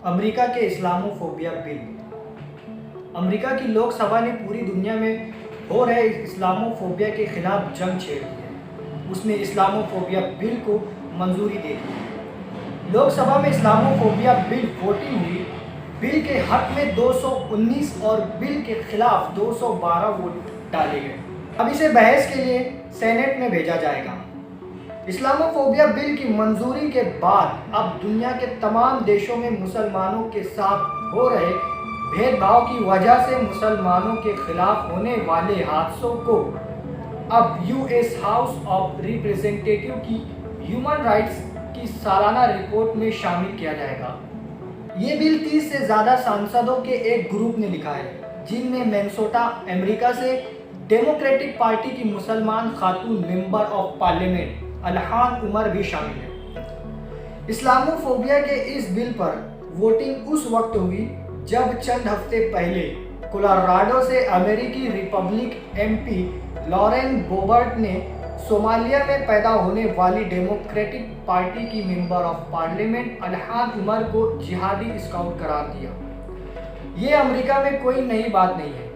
America के Islamophobia bill. America की लोकसभा ने पूरी दुनिया में हो रहे इस्लामोफोबिया के खिलाफ जंग छेड़ दी है। उसने इस्लामोफोबिया बिल को मंजूरी दे दी। लोकसभा में इस्लामोफोबिया बिल वोटिंग हुई। बिल के हक में 219 और बिल के खिलाफ 212 वोट डाले गए। अब इसे बहस के लिए सेनेट में भेजा जाएगा। इस्लामोफोबिया बिल की मंजूरी के बाद अब दुनिया के तमाम देशों में मुसलमानों के साथ हो रहे भेदभाव की वजह से मुसलमानों के खिलाफ होने वाले हादसों को अब यूएस हाउस ऑफ रिप्रेजेंटेटिव की ह्यूमन राइट्स की सालाना रिपोर्ट में शामिल किया जाएगा। ये बिल 30 से ज़्यादा सांसदों के एक ग्रुप ने लिखा है, जिनमें मिनेसोटा अमेरिका से डेमोक्रेटिक पार्टी की मुसलमान खातून member of parliament Ilhan Omar भी शामिल है। इस्लामोफोबिया के इस बिल पर वोटिंग उस वक्त हुई जब चंद हफ्ते पहले कोलोराडो से अमेरिकी रिपब्लिक एमपी लॉरेन बोबर्ट ने सोमालिया में पैदा होने वाली डेमोक्रेटिक पार्टी की member of parliament Ilhan Omar को जिहादी स्काउट करार दिया। ये अमेरिका में कोई नई बात नहीं है।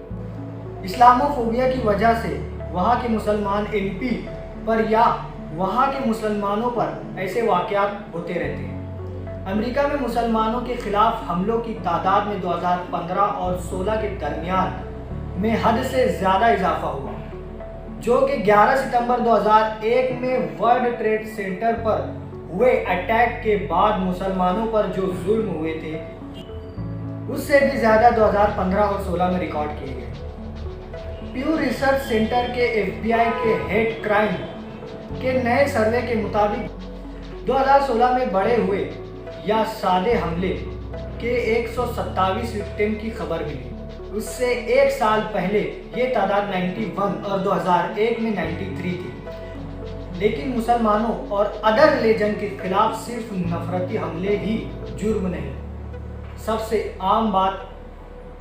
इस्लामोफोबिया की वजह से वहाँ के मुसलमान एमपी पर या वहाँ के मुसलमानों पर ऐसे वाक़यात होते रहते हैं। अमेरिका में मुसलमानों के खिलाफ हमलों की तादाद में 2015 और 16 के दरमियान में हद से ज़्यादा इजाफा हुआ, जो कि 11 सितंबर 2001 में वर्ल्ड ट्रेड सेंटर पर हुए अटैक के बाद मुसलमानों पर जो जुल्म हुए थे उससे भी ज़्यादा 2015 और 16 में रिकॉर्ड किए गए। प्यू रिसर्च सेंटर के FBI के हेड क्राइम के नए सर्वे के मुताबिक 2016 में बढ़े हुए या सादे हमले के 127 विक्टिम की खबर मिली। उससे एक साल पहले ये तादाद 91 और 2001 में 93 थी। लेकिन मुसलमानों और अदर रिलीजन के खिलाफ सिर्फ नफरती हमले ही जुर्म नहीं। सबसे आम बात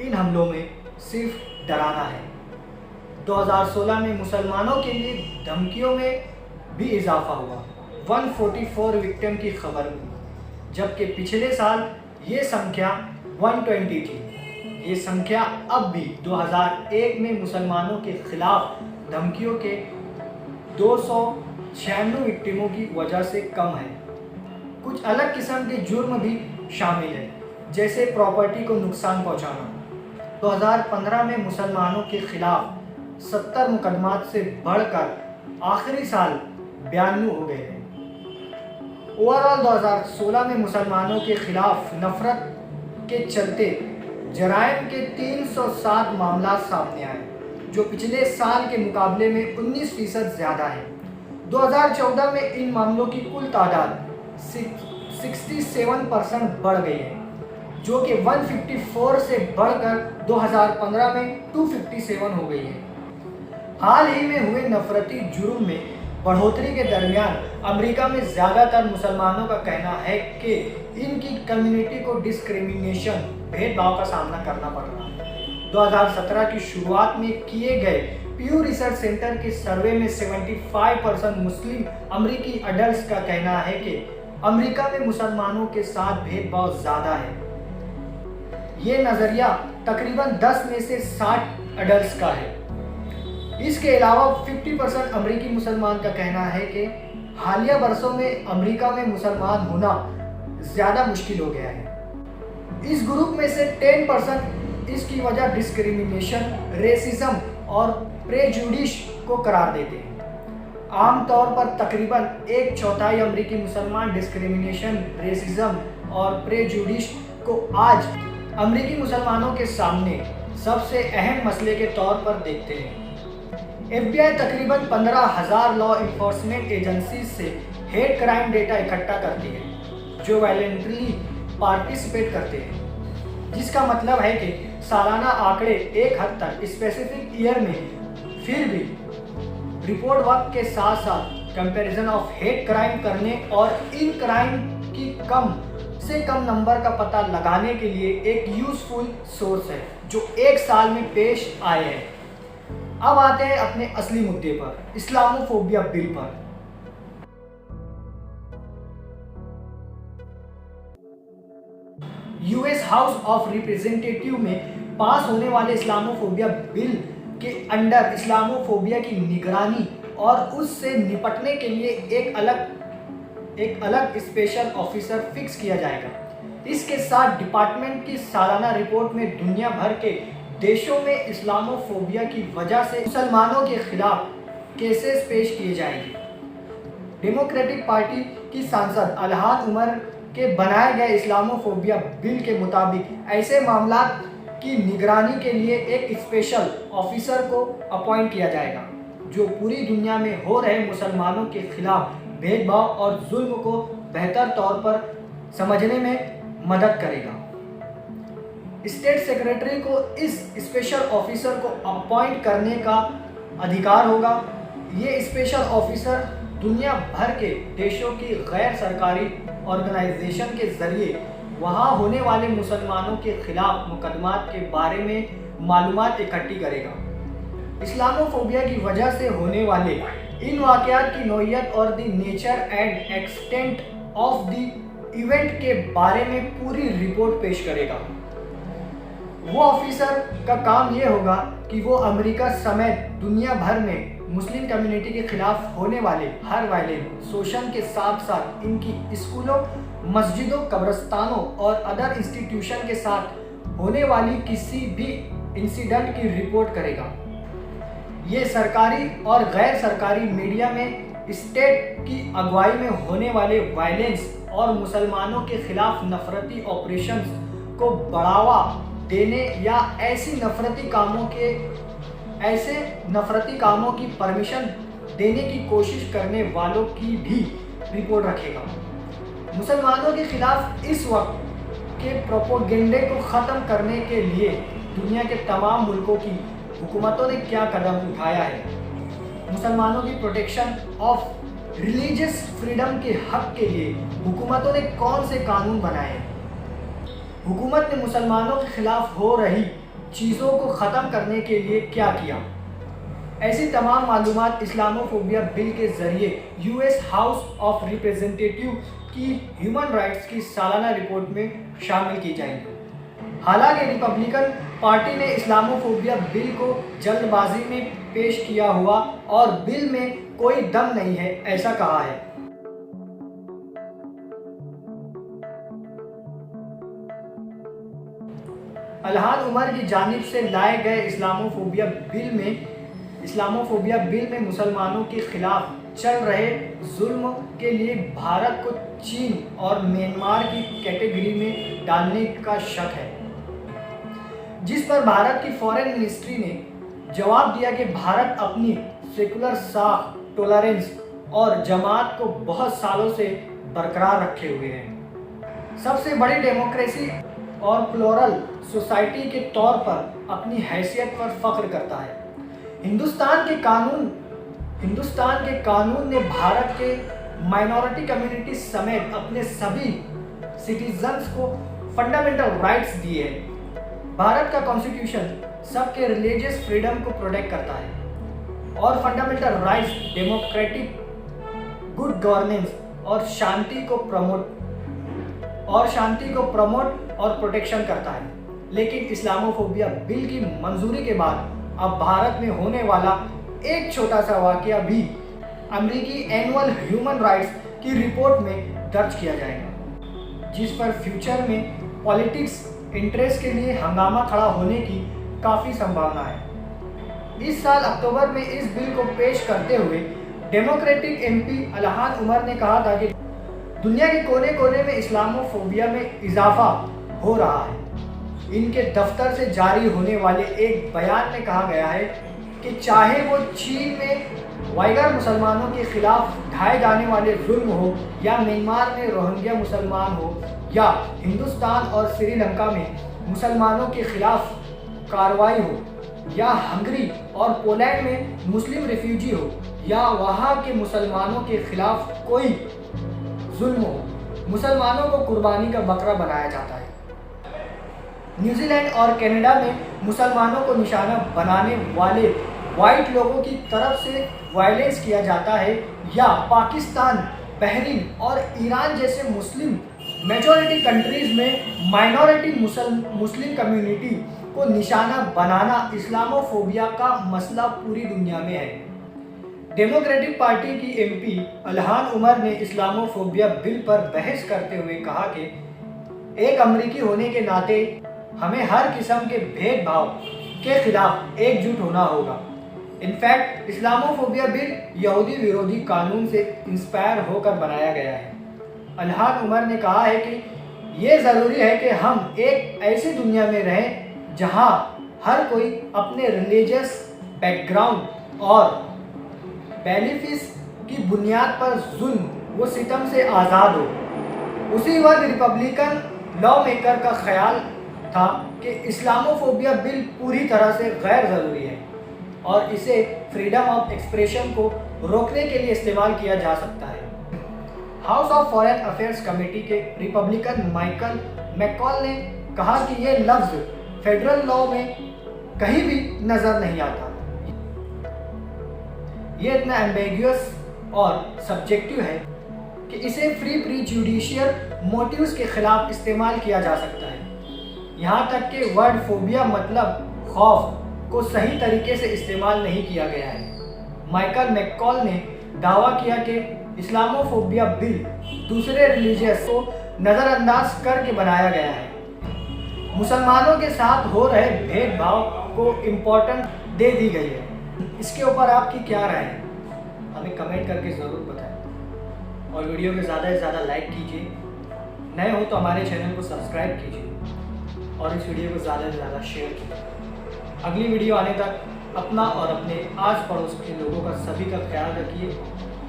इन हमलों में सिर्फ डराना है। 2016 में मुसलमानों के लिए धमकियों में भी इजाफा हुआ। 144 विक्टिम की खबर मिली, जबकि पिछले साल ये संख्या 120 थी। ये संख्या अब भी 2001 में मुसलमानों के खिलाफ धमकियों के 296 विक्टिमों की वजह से कम है। कुछ अलग किस्म के जुर्म भी शामिल हैं, जैसे प्रॉपर्टी को नुकसान पहुंचाना। 2015 में मुसलमानों के खिलाफ 70 मुकदमात से बढ़कर आखिरी साल 92 हो गए हैं। ओवरऑल 2016 में मुसलमानों के खिलाफ नफरत के चलते जराइम के 307 मामला सामने आए, जो पिछले साल के मुकाबले में 19% ज़्यादा है। 2014 में इन मामलों की कुल तादाद 67% बढ़ गई है, जो कि 154 से बढ़कर 2015 में 257 हो गई है। हाल ही में हुए नफरती जुर्म में बढ़ोतरी के दरमियान अमेरिका में ज़्यादातर मुसलमानों का कहना है कि इनकी कम्युनिटी को डिस्क्रिमिनेशन भेदभाव का सामना करना पड़ रहा है। 2017 की शुरुआत में किए गए प्यू रिसर्च सेंटर के सर्वे में 75% मुस्लिम अमेरिकी अडल्ट्स का कहना है कि अमेरिका में मुसलमानों के साथ भेदभाव ज़्यादा है। ये नज़रिया तकरीबन 10 में से 60 अडल्ट्स का है। इसके अलावा 50% अमेरिकी मुसलमान का कहना है कि हालिया बरसों में अमेरिका में मुसलमान होना ज़्यादा मुश्किल हो गया है। इस ग्रुप में से 10% इसकी वजह डिस्क्रिमिनेशन, रेसिज्म और प्रेजुडिस को करार देते हैं। आमतौर पर तकरीबन 1/4 अमेरिकी मुसलमान डिस्क्रिमिनेशन, रेसिज्म और प्रेजुडिस को आज अमेरिकी मुसलमानों के सामने सबसे अहम मसले के तौर पर देखते हैं। FBI तकरीबन 15,000 लॉ इन्फोर्समेंट एजेंसी से हेट क्राइम डेटा इकट्ठा करती है, जो वॉलंटरी पार्टिसिपेट करते हैं, जिसका मतलब है कि सालाना आंकड़े एक हद तक स्पेसिफिक ईयर में फिर भी रिपोर्ट वक्त के साथ साथ कंपैरिजन ऑफ हेट क्राइम करने और इन क्राइम की कम से कम नंबर का पता लगाने के लिए एक यूजफुल सोर्स है, जो एक साल में पेश आए हैं। अब आते हैं अपने असली मुद्दे पर, इस्लामोफोबिया बिल पर। यूएस हाउस ऑफ रिप्रेजेंटेटिव में पास होने वाले इस्लामोफोबिया बिल के अंडर इस्लामोफोबिया की निगरानी और उससे निपटने के लिए एक अलग स्पेशल ऑफिसर फिक्स किया जाएगा। इसके साथ डिपार्टमेंट की सालाना रिपोर्ट में दुनिया भर के देशों में इस्लामोफोबिया की वजह से मुसलमानों के खिलाफ केसेस पेश किए जाएंगे। डेमोक्रेटिक पार्टी की सांसद अलहाद उमर के बनाए गए इस्लामोफोबिया बिल के मुताबिक ऐसे मामला की निगरानी के लिए एक स्पेशल ऑफिसर को अपॉइंट किया जाएगा जो पूरी दुनिया में हो रहे मुसलमानों के खिलाफ भेदभाव और जुल्म को बेहतर तौर पर समझने में मदद करेगा। स्टेट सेक्रेटरी को इस स्पेशल ऑफिसर को अपॉइंट करने का अधिकार होगा। ये स्पेशल ऑफिसर दुनिया भर के देशों की गैर सरकारी ऑर्गेनाइजेशन के जरिए वहाँ होने वाले मुसलमानों के खिलाफ मुकदमात के बारे में मालूमात इकट्ठी करेगा। इस्लामोफोबिया की वजह से होने वाले इन वाक़यात की नौइयत और the nature and extent of the event के बारे में पूरी रिपोर्ट पेश करेगा। वो ऑफिसर का काम ये होगा कि वो अमेरिका समेत दुनिया भर में मुस्लिम कम्युनिटी के खिलाफ होने वाले हर वायलेंस शोषण के साथ साथ इनकी स्कूलों, मस्जिदों, कब्रिस्तानों और अदर इंस्टीट्यूशन के साथ होने वाली किसी भी इंसिडेंट की रिपोर्ट करेगा। ये सरकारी और गैर सरकारी मीडिया में स्टेट की अगुवाई में होने वाले वायलेंस और मुसलमानों के खिलाफ नफरती ऑपरेशंस को बढ़ावा देने या ऐसे नफरती कामों की परमिशन देने की कोशिश करने वालों की भी रिपोर्ट रखेगा। मुसलमानों के खिलाफ इस वक्त के प्रोपोगेंडे को ख़त्म करने के लिए दुनिया के तमाम मुल्कों की हुकूमतों ने क्या कदम उठाया है। मुसलमानों की प्रोटेक्शन ऑफ रिलीजियस फ्रीडम के हक के लिए हुकूमतों ने कौन से कानून बनाए हैं। हुकूमत ने मुसलमानों के खिलाफ हो रही चीज़ों को ख़त्म करने के लिए क्या किया। ऐसी तमाम मालूमात इस्लामोफोबिया बिल के ज़रिए यूएस हाउस ऑफ रिप्रेजेंटेटिव की ह्यूमन राइट्स की सालाना रिपोर्ट में शामिल की जाएंगी। हालांकि रिपब्लिकन पार्टी ने इस्लामोफोबिया बिल को जल्दबाजी में पेश किया हुआ और बिल में कोई दम नहीं है ऐसा कहा है। अलहाद उमर की जानिब से लाए गए इस्लामोफोबिया बिल में मुसलमानों के खिलाफ चल रहे जुल्म के लिए भारत को चीन और म्यांमार की कैटेगरी में डालने का शक है, जिस पर भारत की फॉरेन मिनिस्ट्री ने जवाब दिया कि भारत अपनी सेकुलर साख, टॉलरेंस और जमात को बहुत सालों से बरकरार रखे हुए है। सबसे बड़ी डेमोक्रेसी और प्लूरल सोसाइटी के तौर पर अपनी हैसियत पर फख्र करता है। हिंदुस्तान के कानून ने भारत के माइनॉरिटी कम्युनिटी समेत अपने सभी सिटीजन्स को फंडामेंटल राइट्स दिए हैं। भारत का कॉन्स्टिट्यूशन सबके रिलीजियस फ्रीडम को प्रोटेक्ट करता है और fundamental rights, democratic good governance और शांति को प्रमोट और प्रोटेक्शन करता है। लेकिन इस्लामोफोबिया बिल की मंजूरी के बाद अब भारत में होने वाला एक छोटा सा वाकया भी अमेरिकी एनुअल ह्यूमन राइट्स की रिपोर्ट में दर्ज किया जाएगा, जिस पर फ्यूचर में पॉलिटिक्स इंटरेस्ट के लिए हंगामा खड़ा होने की काफ़ी संभावना है। इस साल अक्टूबर में इस बिल को पेश करते हुए डेमोक्रेटिक एमपी अलहाद उमर ने कहा था कि दुनिया के कोने कोने में इस्लामोफोबिया में इजाफा हो रहा है। इनके दफ्तर से जारी होने वाले एक बयान में कहा गया है कि चाहे वो चीन में वाइगर मुसलमानों के खिलाफ ढाए जाने वाले जुल्म हो, या म्यांमार में रोहिंग्या मुसलमान हो, या हिंदुस्तान और श्रीलंका में मुसलमानों के खिलाफ कार्रवाई हो, या हंगरी और पोलैंड में मुस्लिम रिफ्यूजी हो, या वहाँ के मुसलमानों के खिलाफ कोई जुल्म हो, मुसलमानों को कुर्बानी का बकरा बनाया जाता है। न्यूजीलैंड और कनाडा में मुसलमानों को निशाना बनाने वाले वाइट लोगों की तरफ से वायलेंस किया जाता है, या पाकिस्तान, बहरीन और ईरान जैसे मुस्लिम मेजॉरिटी कंट्रीज में माइनॉरिटी मुस्लिम कम्युनिटी को निशाना बनाना इस्लामोफोबिया का मसला पूरी दुनिया में है। डेमोक्रेटिक पार्टी की एमपी इल्हान उमर ने इस्लामोफोबिया बिल पर बहस करते हुए कहा कि एक अमरीकी होने के नाते हमें हर किस्म के भेदभाव के खिलाफ एकजुट होना होगा। इनफैक्ट इस्लामोफोबिया बिल यहूदी विरोधी कानून से इंस्पायर होकर बनाया गया है। इल्हान उमर ने कहा है कि ये ज़रूरी है कि हम एक ऐसी दुनिया में रहें जहां हर कोई अपने रिलीजियस बैकग्राउंड और बेनिफिट्स की बुनियाद पर जुल्म व सितम से आज़ाद हो। उसी वक्त रिपब्लिकन लॉ मेकर का ख्याल था कि इस्लामोफोबिया बिल पूरी तरह से गैर ज़रूरी है और इसे फ्रीडम ऑफ एक्सप्रेशन को रोकने के लिए इस्तेमाल किया जा सकता है। House of foreign affairs committee के रिपब्लिकन माइकल मैकॉल ने कहा कि यह लफ्ज़ फेडरल लॉ में कहीं भी नज़र नहीं आता। ये इतना एम्बिगुअस और सब्जेक्टिव है कि इसे फ्री प्रीजुडिशियल मोटिव्स के खिलाफ इस्तेमाल किया जा सकता है। यहाँ तक कि वर्ड फोबिया मतलब खौफ को सही तरीके से इस्तेमाल नहीं किया गया है। माइकल मैकॉल ने दावा किया कि इस्लामोफोबिया बिल दूसरे रिलीजियस को नज़रअंदाज करके बनाया गया है। मुसलमानों के साथ हो रहे भेदभाव को इम्पोर्टेंस दे दी गई है। इसके ऊपर आपकी क्या राय है, हमें कमेंट करके ज़रूर बताएं और वीडियो को ज़्यादा से ज़्यादा लाइक कीजिए। नए हो तो हमारे चैनल को सब्सक्राइब कीजिए और इस वीडियो को ज़्यादा से ज़्यादा शेयर कीजिए। अगली वीडियो आने तक अपना और अपने आस पड़ोस के लोगों का सभी का ख्याल रखिए।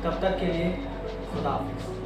तब तक के लिए खुदा हाफिज़।